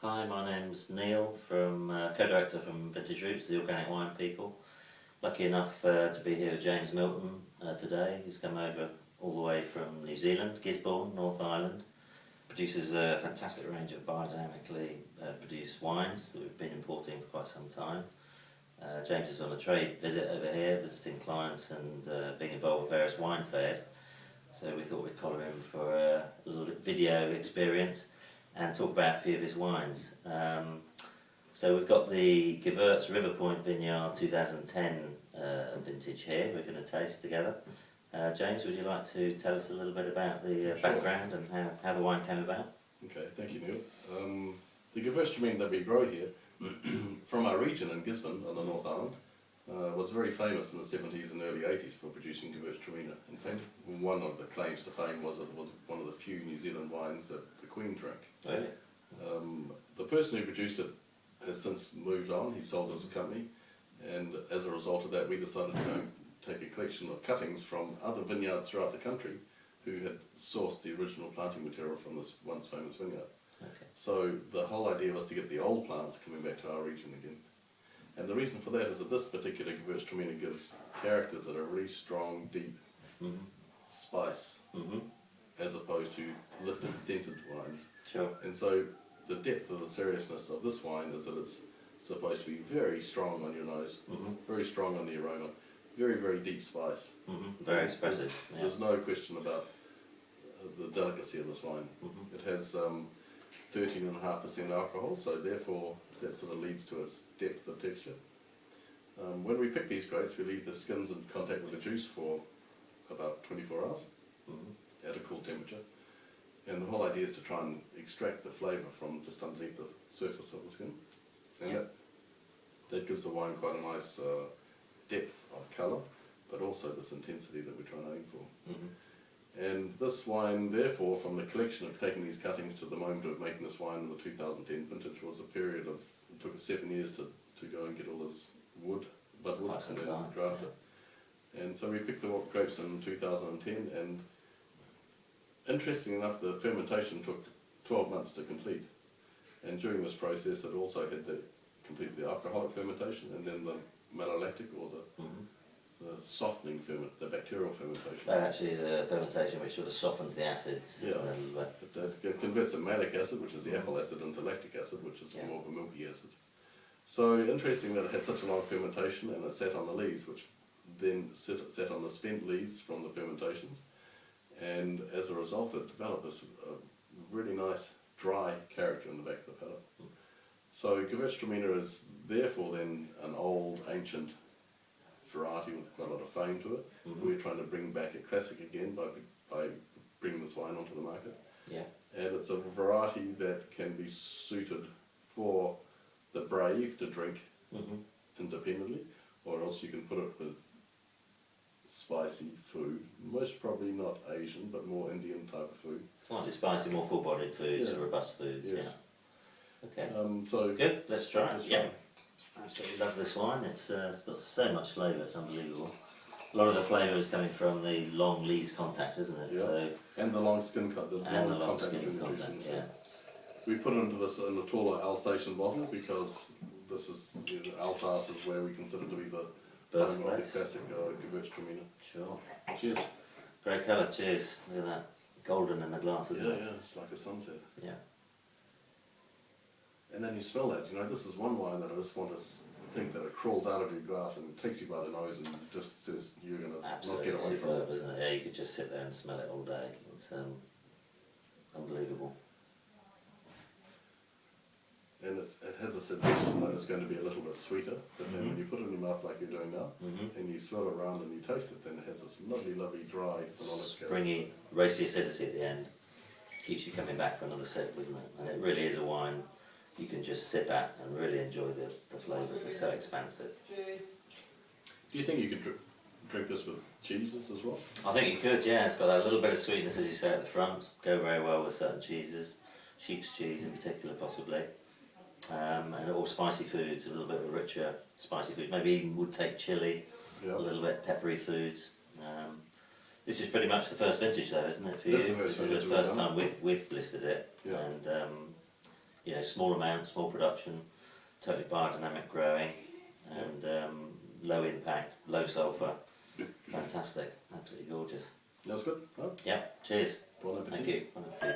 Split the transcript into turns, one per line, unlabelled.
Hi, my name's Neil, from co-director from Vintage Roots, the organic wine people. Lucky enough to be here with James Millton today, who's come over all the way from New Zealand, Gisborne, North Island. Produces a fantastic range of biodynamically produced wines that we've been importing for quite some time. James is on a trade visit over here, visiting clients and being involved with various wine fairs. So we thought we'd collar him for a little video experience and talk about a few of his wines. So we've got the Riverpoint Vineyard 2010 vintage here we're going to taste together. James, would you like to tell us a little bit about the background and how the wine came about?
Okay, thank you, Neil. The Gewurztraminer that we grow here from our region in Gisborne on the North Island was very famous in the 70s and early 80s for producing Gewurztraminer. In fact, one of the claims to fame was it was one of the few New Zealand wines that the Queen drank.
Really?
The person who produced it has since moved on. He sold his company, and as a result of that we decided to go and take a collection of cuttings from other vineyards throughout the country who had sourced the original planting material from this once famous vineyard.
Okay.
So the whole idea was to get the old plants coming back to our region again. And the reason for that is that this particular Gewurztraminer gives characters that are really strong, deep spice, as opposed to lifted, scented wines.
Sure.
And so the depth of the seriousness of this wine is that it's supposed to be very strong on your nose, very strong on the aroma, very, very deep spice.
Very expressive.
There's no question about the delicacy of this wine. It has 13.5% alcohol, so therefore that sort of leads to its depth of texture. When we pick these grapes, we leave the skins in contact with the juice for about 24 hours at a cool temperature. And the whole idea is to try and extract the flavour from just underneath the surface of the skin. And that gives the wine quite a nice depth of colour, but also this intensity that we're trying to aim for. And this wine, therefore, from the collection of taking these cuttings to the moment of making this wine in the 2010 vintage, was a period of, it took us 7 years to go and get all this wood, budwood, and then graft it. And so we picked the grapes in 2010, and interestingly enough, the fermentation took 12 months to complete. And during this process, it also had completed the alcoholic fermentation and then the malolactic, or the softening the bacterial fermentation.
That actually is a fermentation which sort of softens the acids.
Yeah, it converts the malic acid, which is the apple acid, into lactic acid, which is more of a milky acid. So interesting that it had such a long fermentation, and it sat on the lees, which then sat on the spent lees from the fermentations, and as a result it developed this really nice dry character in the back of the palate. So Gewurztraminer is therefore then an old, ancient variety with quite a lot of fame to it. We're trying to bring back a classic again by bringing this wine onto the market. And it's a variety that can be suited for the brave to drink independently, or else you can put it with spicy food, most probably not Asian, but more Indian type of food.
Slightly spicy, more full-bodied foods, robust foods.
Yes.
Okay.
So
good. Let's try it. Absolutely love this wine. It's got so much flavour. It's unbelievable. A lot of the flavour is coming from the long lees contact, isn't it?
Yeah.
So,
and the long skin contact.
Yeah.
We put it into this in a taller Alsatian bottle because this is Alsace is where we consider to be the home of the classic Gewurztraminer.
Sure.
Cheers.
Great colour. Cheers. Look at that. Golden in the glass, isn't it?
Yeah, it's like a sunset.
Yeah.
And then you smell that, this is one wine that I just want to think that it crawls out of your glass and takes you by the nose and just says you're going to not get away from it.
Isn't it? Yeah, you could just sit there and smell it all day. It's unbelievable.
And it has a suggestion that it's going to be a little bit sweeter, but then when you put it in your mouth like you're doing now, and you swirl it around and you taste it, then it has this lovely, lovely, dry, phenolic character.
Springy, racy acidity at the end. Keeps you coming back for another sip, doesn't it? And it really is a wine you can just sit back and really enjoy the flavours. They're so expansive.
Do you think you could drink this with cheeses as well?
I think you could, yeah. It's got that little bit of sweetness, as you say, at the front. Go very well with certain cheeses, sheep's cheese in particular, possibly. And all spicy foods, a little bit of a richer spicy food. Maybe even would take chilli, a little bit peppery foods. This is pretty much the first vintage, though, isn't it, for you?
That's the first vintage.
The first time we've listed it,
Yeah.
and you know, small amount, small production, totally biodynamic growing, and low impact, low sulphur. Fantastic, absolutely gorgeous.
That's good. Right.
Yeah, cheers.
Bon appetit.
Thank you. Bon appetit.